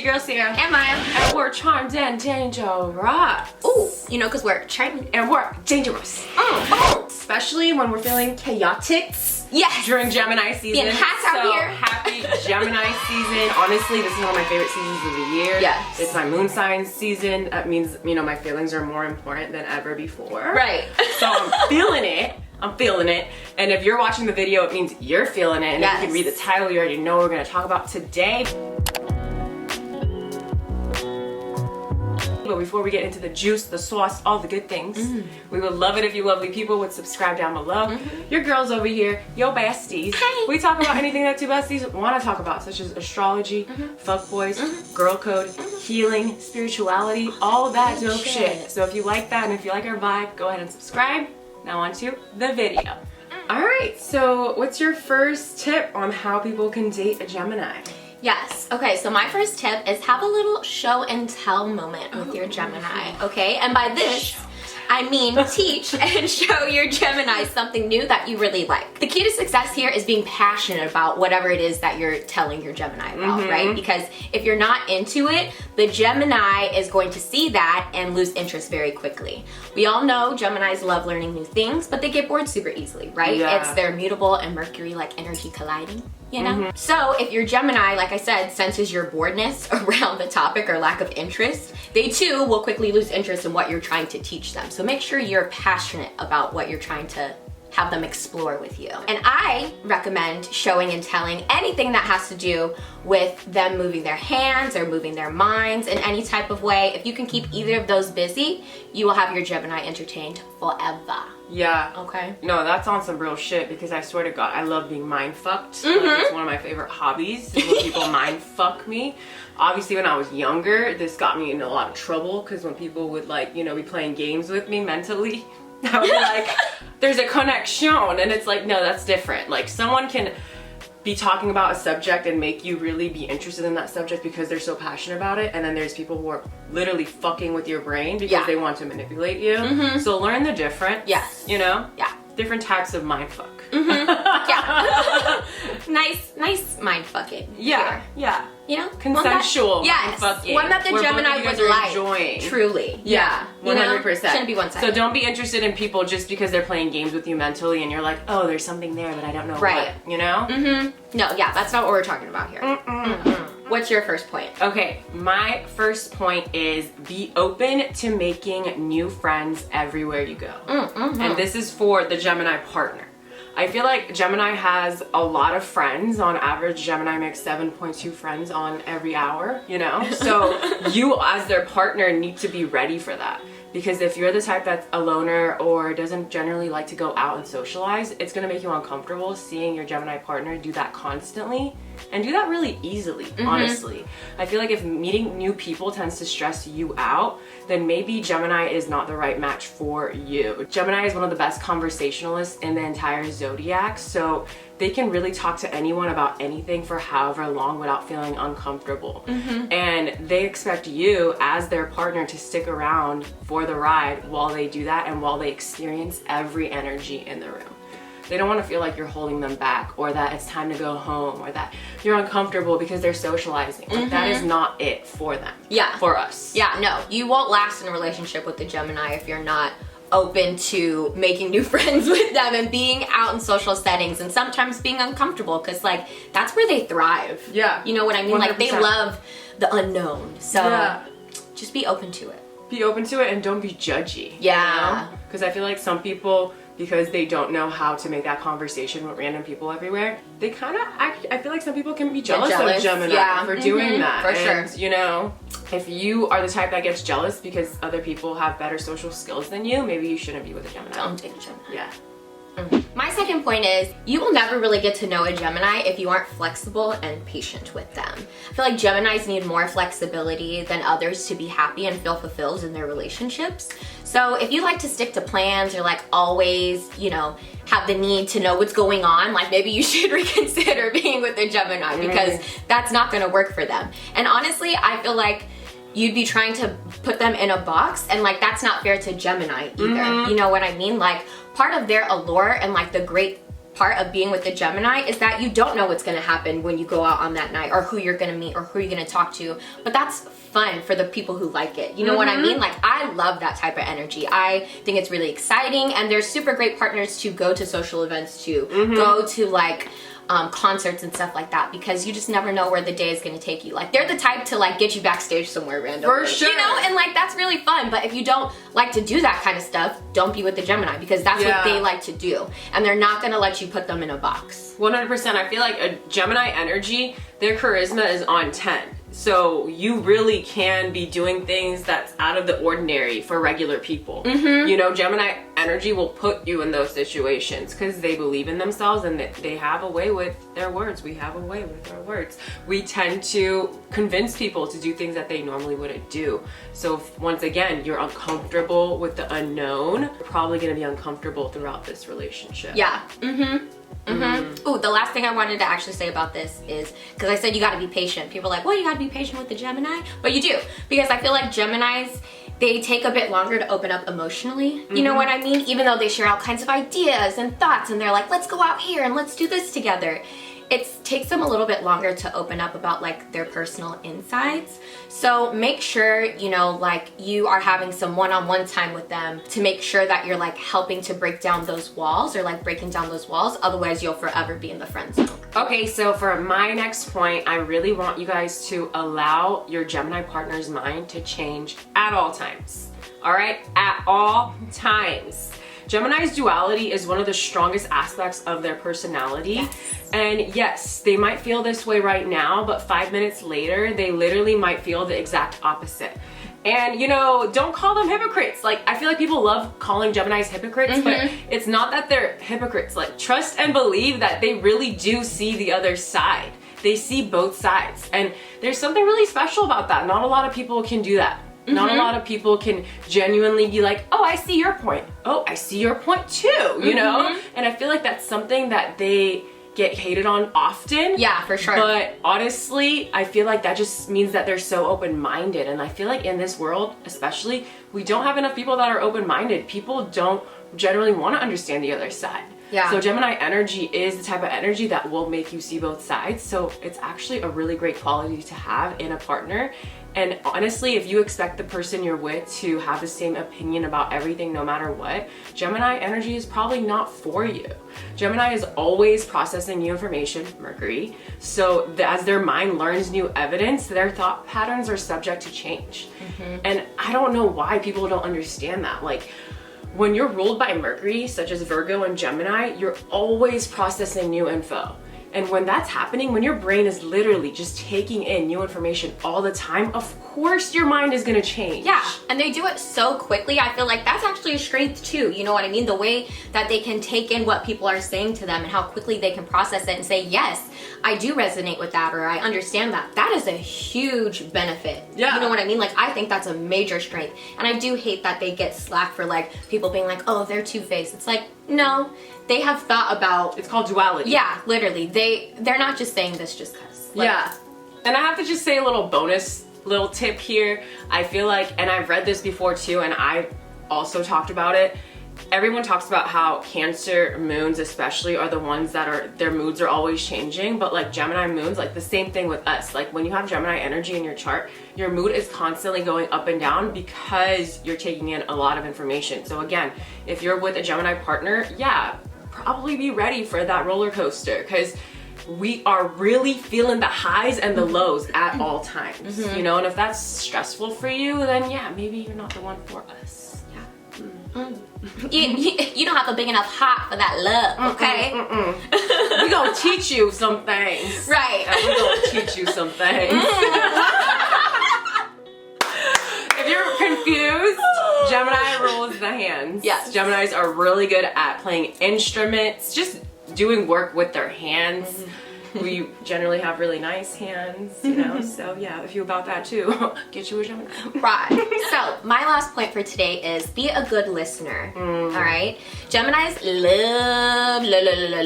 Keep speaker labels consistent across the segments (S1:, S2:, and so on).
S1: your girl Sarah.
S2: And Maya.
S1: And we're charmed and dangerous.
S2: Ooh, you know, because we're charming.
S1: And we're dangerous. Especially when we're feeling chaotic.
S2: Yes.
S1: During Gemini season.
S2: Being hot out
S1: so
S2: here.
S1: Happy Gemini season. Honestly, this is one of my favorite seasons of the year.
S2: Yes.
S1: It's my moon sign season. That means, you know, my feelings are more important than ever before.
S2: Right.
S1: So I'm feeling it. I'm feeling it. And if you're watching the video, it means you're feeling it. And if you can read the title, you already know what we're going to talk about today. But before we get into the juice, the sauce, all the good things, we would love it if you lovely people would subscribe down below. Your girls over here, your besties.
S2: Hey.
S1: We talk about anything that two besties want to talk about, such as astrology, fuckboys, girl code, healing, spirituality, all that dope shit. So if you like that and if you like our vibe, go ahead and subscribe. Now on to the video. Alright, so what's your first tip on how people can date a Gemini?
S2: Yes. Okay, so my first tip is have a little show and tell moment with your Gemini, okay? And by this, I mean teach and show your Gemini something new that you really like. The key to success here is being passionate about whatever it is that you're telling your Gemini about, right? Because if you're not into it, the Gemini is going to see that and lose interest very quickly. We all know Geminis love learning new things, but they get bored super easily, right?
S1: Yeah.
S2: It's their mutable and Mercury-like energy colliding. You know? So if your Gemini, like I said, senses your boredness around the topic or lack of interest, they too will quickly lose interest in what you're trying to teach them. So make sure you're passionate about what you're trying to have them explore with you. And I recommend showing and telling anything that has to do with them moving their hands or moving their minds in any type of way. If you can keep either of those busy, you will have your Gemini entertained forever.
S1: Yeah.
S2: Okay.
S1: No, that's on some real shit because I swear to God, I love being mind fucked. Like, it's one of my favorite hobbies is when people mind fuck me. Obviously, when I was younger, this got me in a lot of trouble because when people would like, you know, be playing games with me mentally, I was like, there's a connection, and it's like, no, that's different. Like someone can be talking about a subject and make you really be interested in that subject because they're so passionate about it, and then there's people who are literally fucking with your brain because they want to manipulate you. So learn the difference.
S2: Yes.
S1: You know?
S2: Yeah.
S1: Different types of mind fuck.
S2: Yeah. nice mind fucking.
S1: Yeah. Yeah.
S2: You know?
S1: Consensual.
S2: Yes.
S1: Fucking.
S2: One that the
S1: Where
S2: Gemini
S1: both of you guys
S2: would
S1: are
S2: like.
S1: enjoying.
S2: Truly.
S1: Yeah.
S2: You know?
S1: 100%.
S2: Shouldn't be one-sided.
S1: So don't be interested in people just because they're playing games with you mentally and you're like, oh, there's something there, but I don't know what. You know?
S2: No, yeah, that's not what we're talking about here. What's your first point?
S1: Okay, my first point is be open to making new friends everywhere you go. And this is for the Gemini partner. I feel like Gemini has a lot of friends. On average, Gemini makes 7.2 friends on every hour, you know? So you as their partner need to be ready for that. Because if you're the type that's a loner or doesn't generally like to go out and socialize, it's gonna make you uncomfortable seeing your Gemini partner do that constantly and do that really easily, honestly. I feel like if meeting new people tends to stress you out, then maybe Gemini is not the right match for you. Gemini is one of the best conversationalists in the entire zodiac, so they can really talk to anyone about anything for however long without feeling uncomfortable. And they expect you as their partner to stick around for the ride while they do that and while they experience every energy in the room. They don't want to feel like you're holding them back or that it's time to go home or that you're uncomfortable because they're socializing. Like, that is not it for them. Yeah. For us.
S2: Yeah, no. You won't last in a relationship with the Gemini if you're not open to making new friends with them and being out in social settings and sometimes being uncomfortable because like that's where they thrive. Yeah. You know what I mean? 100%. Like they love the unknown. So just be open to it.
S1: Be open to it and don't be judgy.
S2: Yeah.
S1: Because I feel like some people, because they don't know how to make that conversation with random people everywhere, they kind of, I feel like some people can be jealous of Gemini for doing that.
S2: For sure.
S1: You know, if you are the type that gets jealous because other people have better social skills than you, maybe you shouldn't be with a Gemini.
S2: Don't date a Gemini.
S1: Yeah.
S2: My second point is you will never really get to know a Gemini if you aren't flexible and patient with them. I feel like Geminis need more flexibility than others to be happy and feel fulfilled in their relationships. So if you like to stick to plans or like always, you know, have the need to know what's going on, like maybe you should reconsider being with a Gemini because that's not gonna work for them. And honestly, I feel like you'd be trying to put them in a box and like that's not fair to Gemini either. You know what I mean? Like part of their allure and like the great part of being with the Gemini is that you don't know what's gonna happen when you go out on that night, or who you're gonna meet, or who you're gonna talk to. But that's fun for the people who like it. You know what I mean? Like, I love that type of energy. I think it's really exciting, and they're super great partners to go to social events, to go to like concerts and stuff like that, because you just never know where the day is going to take you. Like, they're the type to like get you backstage somewhere randomly.
S1: For sure.
S2: You know, and like that's really fun. But if you don't like to do that kind of stuff, don't be with the Gemini, because that's what they like to do. And they're not going to let you put them in a box.
S1: 100%. I feel like a Gemini energy, their charisma is on 10. So you really can be doing things that's out of the ordinary for regular people. You know, Gemini energy will put you in those situations because they believe in themselves and they have a way with their words. We have a way with our words. We tend to convince people to do things that they normally wouldn't do. So if, once again, you're uncomfortable with the unknown, you're probably going to be uncomfortable throughout this relationship.
S2: Yeah. Ooh, the last thing I wanted to actually say about this is, because I said you got to be patient. People are like, well, you got to be patient with the Gemini, but you do, because I feel like Geminis, they take a bit longer to open up emotionally. You know what I mean? Even though they share all kinds of ideas and thoughts, and they're like, let's go out here and let's do this together. It takes them a little bit longer to open up about like their personal insides. So make sure, you know, like you are having some one-on-one time with them to make sure that you're like helping to break down those walls, or like breaking down those walls. Otherwise, you'll forever be in the friend zone.
S1: Okay, so for my next point, I really want you guys to allow your Gemini partner's mind to change at all times. All right, at all times. Gemini's duality is one of the strongest aspects of their personality. And yes, they might feel this way right now, but 5 minutes later, they literally might feel the exact opposite. And you know, don't call them hypocrites. Like, I feel like people love calling Geminis hypocrites, but it's not that they're hypocrites. Like, trust and believe that they really do see the other side. They see both sides. And there's something really special about that. Not a lot of people can do that. Not a lot of people can genuinely be like, oh, I see your point. Oh, I see your point too, you know? And I feel like that's something that they get hated on often.
S2: Yeah, for sure.
S1: But honestly, I feel like that just means that they're so open-minded. And I feel like in this world, especially, we don't have enough people that are open-minded. People don't generally want to understand the other side.
S2: Yeah.
S1: So Gemini energy is the type of energy that will make you see both sides. So it's actually a really great quality to have in a partner. And honestly, if you expect the person you're with to have the same opinion about everything no matter what, Gemini energy is probably not for you. Gemini is always processing new information, Mercury. So as their mind learns new evidence, their thought patterns are subject to change. And I don't know why people don't understand that. Like, when you're ruled by Mercury, such as Virgo and Gemini, you're always processing new info. And when that's happening, when your brain is literally just taking in new information all the time, of course your mind is gonna change.
S2: Yeah, and they do it so quickly. I feel like that's actually a strength too. You know what I mean? The way that they can take in what people are saying to them and how quickly they can process it and say, yes, I do resonate with that, or I understand that. That is a huge benefit.
S1: Yeah.
S2: You know what I mean? Like, I think that's a major strength. And I do hate that they get slack for like people being like, oh, they're two-faced. It's like, no, they have thought about...
S1: It's called duality.
S2: Yeah, literally. They're not just saying this just because. Like,
S1: yeah. And I have to just say a little bonus little tip here. I feel like, and I've read this before too, and I've also talked about it. Everyone talks about how Cancer moons especially are the ones that are, their moods are always changing, but like Gemini moons, like the same thing with us. Like when you have Gemini energy in your chart, your mood is constantly going up and down because you're taking in a lot of information. So again, if you're with a Gemini partner, yeah, probably be ready for that roller coaster, because we are really feeling the highs and the lows at all times, you know? And if that's stressful for you, then yeah, maybe you're not the one for us. Yeah.
S2: You don't have a big enough heart for that love, okay?
S1: We gonna teach you some things.
S2: Right.
S1: And we gonna teach you some things. If you're confused, Gemini rules the hands.
S2: Yes.
S1: Geminis are really good at playing instruments, just doing work with their hands. We generally have really nice hands, you know, so yeah, if you're about that too, get you a Gemini.
S2: Right. So, my last point for today is be a good listener, all right? Geminis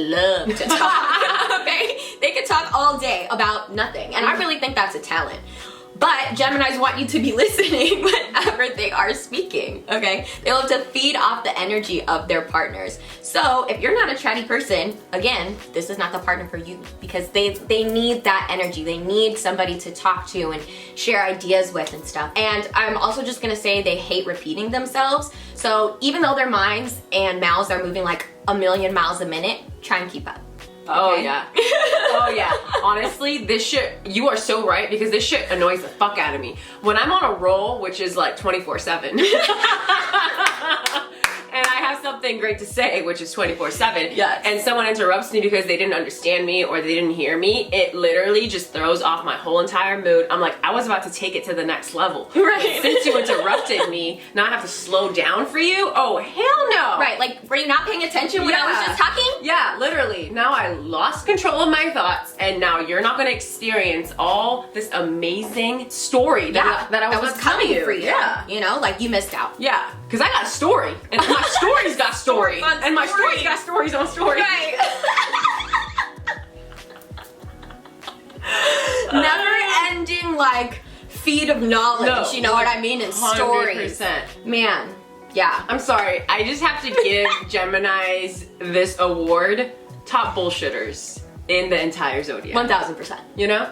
S2: love to talk, okay? They can talk all day about nothing, and I really think that's a talent. But Geminis want you to be listening whenever they are speaking, okay? They love to feed off the energy of their partners. So if you're not a chatty person, again, this is not the partner for you, because they need that energy. They need somebody to talk to and share ideas with and stuff. And I'm also just gonna say they hate repeating themselves. So even though their minds and mouths are moving like 1,000,000 miles a minute, try and keep up. Okay?
S1: Oh yeah. Oh yeah. Honestly, this shit, you are so right, because this shit annoys the fuck out of me. When I'm on a roll, which is like 24/7, and I have something great to say, which is 24/7,
S2: yes,
S1: and someone interrupts me because they didn't understand me or they didn't hear me, it literally just throws off my whole entire mood. I'm like, I was about to take it to the next level.
S2: Right.
S1: Since you interrupted me, now I have to slow down for you? Oh, hell no.
S2: Right, like, were you not paying attention when I was just talking?
S1: Yeah, literally. Now I lost control of my thoughts, and now you're not gonna experience all this amazing story that I was
S2: coming
S1: telling you.
S2: for you.
S1: Yeah.
S2: You know, like, you missed out.
S1: Yeah, because I got a story, and my story's got story, and my story's got stories on stories.
S2: Right. Never ending, like, feed of knowledge,
S1: No,
S2: you know what I mean? And stories.
S1: 100%.
S2: Man, yeah.
S1: I'm sorry, I just have to give Geminis this award, top bullshitters in the entire zodiac.
S2: 1,000%.
S1: You know?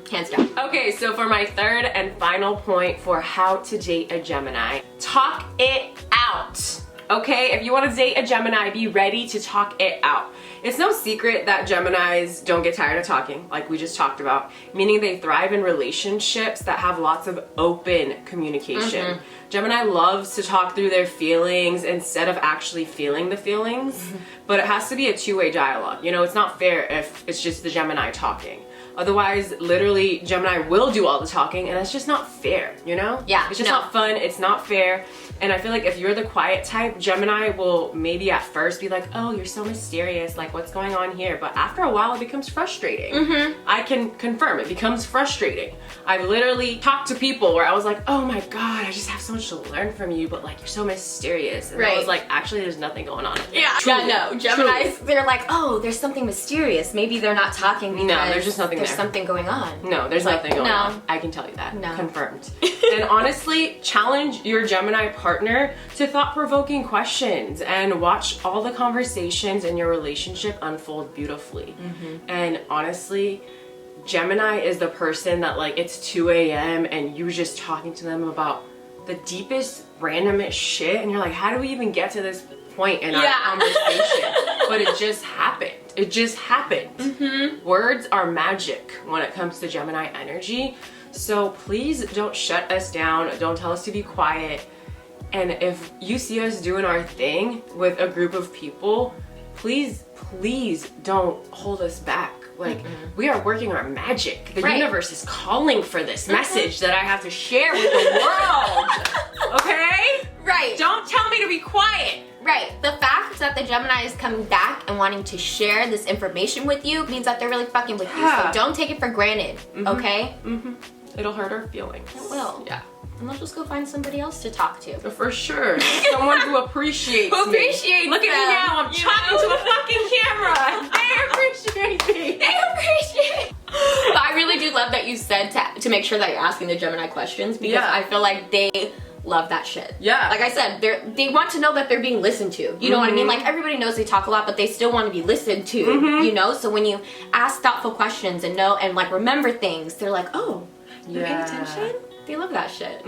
S2: Hands down.
S1: Okay, so for my third and final point for how to date a Gemini, talk it out. Okay, if you want to date a Gemini, be ready to talk it out. It's no secret that Geminis don't get tired of talking, like we just talked about, meaning they thrive in relationships that have lots of open communication. Gemini loves to talk through their feelings instead of actually feeling the feelings, but it has to be a two-way dialogue. You know, it's not fair if it's just the Gemini talking. Otherwise, literally, Gemini will do all the talking, and it's just not fair, you know?
S2: Yeah,
S1: it's just not fun, it's not fair. And I feel like if you're the quiet type, Gemini will maybe at first be like, oh, you're so mysterious, like what's going on here? But after a while, it becomes frustrating. I can confirm, it becomes frustrating. I've literally talked to people where I was like, oh my God, I just have so much to learn from you, but like, you're so mysterious. And I was like, actually, there's nothing going on.
S2: Yeah,
S1: Truly.
S2: no, Geminis, they're like, oh, there's something mysterious. Maybe they're not talking because
S1: no, there's just nothing
S2: there's
S1: there.
S2: something going on.
S1: No, there's nothing going on. I can tell you that.
S2: No.
S1: Confirmed. And honestly, challenge your Gemini partner to thought-provoking questions and watch all the conversations in your relationship unfold beautifully. And honestly, Gemini is the person that like it's 2 a.m. and you're just talking to them about the deepest, randomest shit, and you're like, how do we even get to this point in our conversation? But it just happened. It just happened. Words are magic when it comes to Gemini energy. So please don't shut us down. Don't tell us to be quiet. And if you see us doing our thing with a group of people, please don't hold us back. Like, we are working our magic. The universe is calling for this message that I have to share with the world. Okay?
S2: Right.
S1: Don't tell me to be quiet.
S2: Right. The fact that the Gemini is coming back and wanting to share this information with you means that they're really fucking with you. So don't take it for granted, okay?
S1: It'll hurt our feelings.
S2: It will.
S1: Yeah.
S2: And let's just go find somebody else to talk to.
S1: For sure. Someone who appreciates me.
S2: Look
S1: at me now. I'm talking to a fucking camera. They appreciate me.
S2: They appreciate. But I really do love that you said to make sure that you're asking the Gemini questions, because I feel like they love that shit. Yeah. Like I said, they want to know that they're being listened to. You know what I mean? Like, everybody knows they talk a lot, but they still want to be listened to, you know? So when you ask thoughtful questions and know and like remember things, they're like, oh, you're paying attention? They love that shit.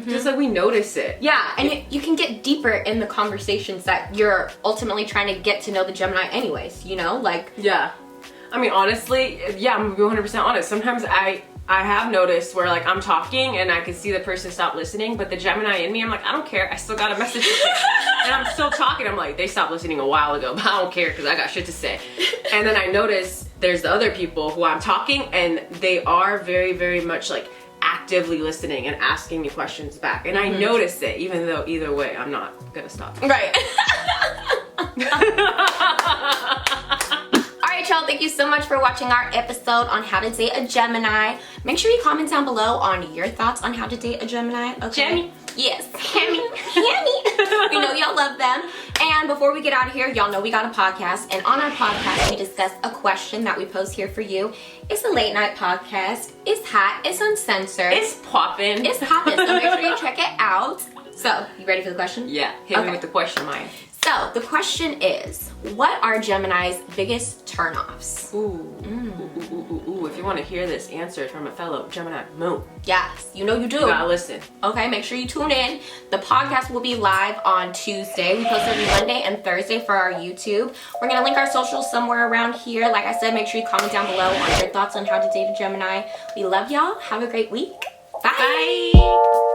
S1: Just like we notice it.
S2: Yeah, and you can get deeper in the conversations that you're ultimately trying to get to know the Gemini anyways, you know? Like,
S1: yeah. I mean, honestly, yeah, I'm gonna be 100% honest. Sometimes I have noticed where like I'm talking and I can see the person stop listening, but the Gemini in me, I'm like, I don't care. I still got a message to say. And I'm still talking. I'm like, they stopped listening a while ago, but I don't care because I got shit to say. And then I notice there's the other people who I'm talking and they are very, very much like actively listening and asking me questions back. And I notice it, even though either way, I'm not gonna stop.
S2: Right. Alright, y'all, thank you so much for watching our episode on how to date a Gemini. Make sure you comment down below on your thoughts on how to date a Gemini, okay? Yes, Hammy. We know y'all love them. And before we get out of here, y'all know we got a podcast. And on our podcast, we discuss a question that we post here for you. It's a late night podcast. It's hot. It's uncensored.
S1: It's poppin'.
S2: It's poppin'. So make sure you check it out. So, you ready for the question?
S1: Yeah, hit me with the question, Maya.
S2: So, the question is, what are Gemini's biggest turnoffs?
S1: Ooh, if you want to hear this answer from a fellow Gemini moon.
S2: Yes, you know you do.
S1: You gotta listen.
S2: Okay, make sure you tune in. The podcast will be live on Tuesday. We post every Monday and Thursday for our YouTube. We're gonna link our socials somewhere around here. Like I said, make sure you comment down below on your thoughts on how to date a Gemini. We love y'all. Have a great week. Bye.
S1: Bye.